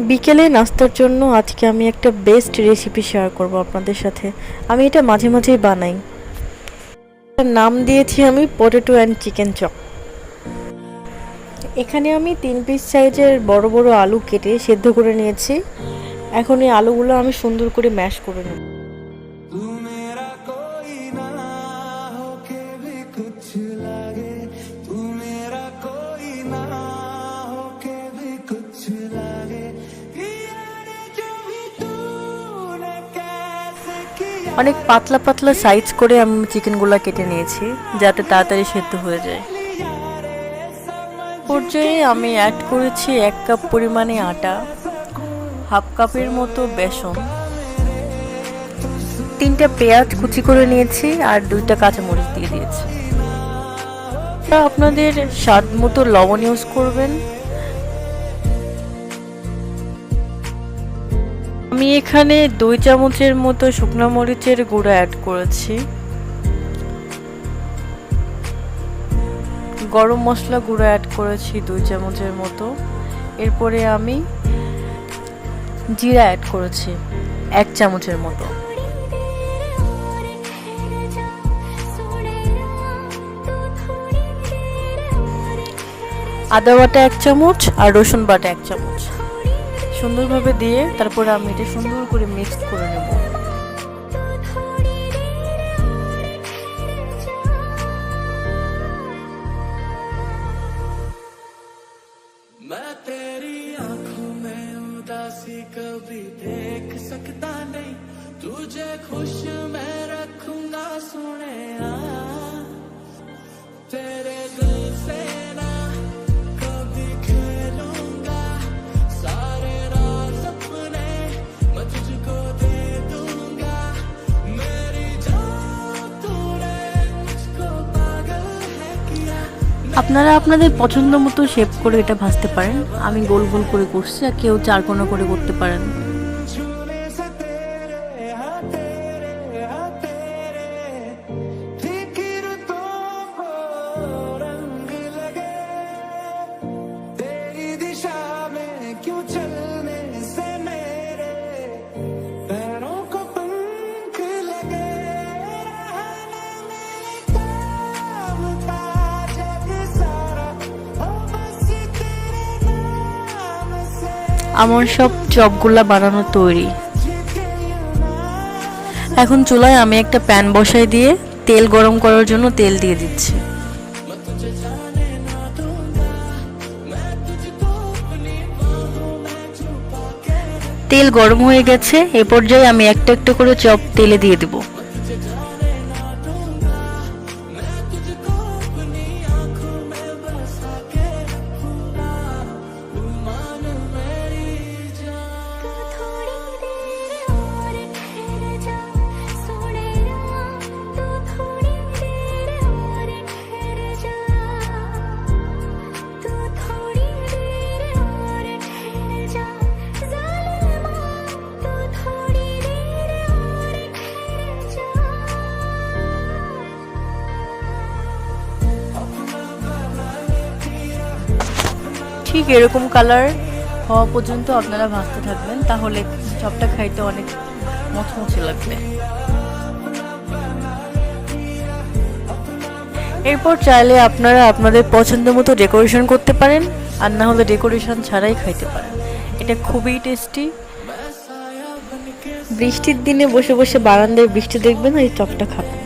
বিকেলে নাস্তার জন্য আজকে আমি একটা বেস্ট রেসিপি শেয়ার করব আপনাদের সাথে। আমি এটা মাঝে মাঝেই বানাই। এটার নাম দিয়েছি আমি পটেটো অ্যান্ড চিকেন চপ। এখানে আমি 3 পিস সাইজের বড় বড় আলু কেটে সেদ্ধ করে নিয়েছি। এখন এই আলুগুলো আমি সুন্দর করে ম্যাশ করে নেব। অনেক পাতলা পাতলা সাইজ করে আমি চিকেনগুলো কেটে নিয়েছি যাতে তাড়াতাড়ি সেদ্ধ হয়ে যায়। পর্যায়ে আমি অ্যাড করেছি 1 কাপ পরিমাণে আটা, হাফ কাপের মতো বেসন, 3টা পেঁয়াজ কুচি করে নিয়েছি আর 2টা কাঁচামরিচ দিয়ে দিয়েছি। আপনাদের স্বাদ মতো লবণ ইউজ করবেন। আমি এখানে 2 চামচের মতো শুকনো মরিচের গুঁড়া অ্যাড করেছি। গরম মশলা গুঁড়া অ্যাড করেছি 2 চামচের মতো। এরপরে আমি জিরা অ্যাড করেছি 1 চামচের মতো। আদা বাটা 1 চামচ আর রসুন বাটা 1 চামচ সুন্দরভাবে দিয়ে তারপরে আমি এটা সুন্দর করে মিক্স করে নেব। मैं तेरी आंखों में उदासी कभी देख सकता नहीं, तुझे खुश मैं रखूंगा सुने तेरे दिल से ना कभी खेलूंगा, सारे राज अपने मैं तुझको दे दूंगा, मेरी जान तूने मुझको पागल है किया। আপনারা আপনাদের পছন্দ মতো শেপ করে এটা ভাজতে পারেন। আমি গোল গোল করে করছি, আর কেউ চারকোনা করে করতে পারেন। আমার সব চপগুলা বানানো তৈরি। এখন চুলায় আমি একটা প্যান বসাই দিয়ে তেল গরম করার জন্য তেল দিয়ে দিচ্ছি। তেল গরম হয়ে গেছে। এ পর্যায়ে আমি একটা একটা করে চপ তেলে দিয়ে দেব। ঠিক এরকম কালার হওয়া পর্যন্ত আপনারা ভাজতে থাকবেন, তাহলে চপটা খাইতে অনেক মচমচে লাগবে। এরপর চাইলে আপনারা আপনাদের পছন্দ মতো ডেকোরেশন করতে পারেন, আর না হলে ডেকোরেশন ছাড়াই খাইতে পারেন। এটা খুবই টেস্টি। বৃষ্টির দিনে বসে বসে বারান্দায় বৃষ্টি দেখবেন, এই চপটা খাবেন।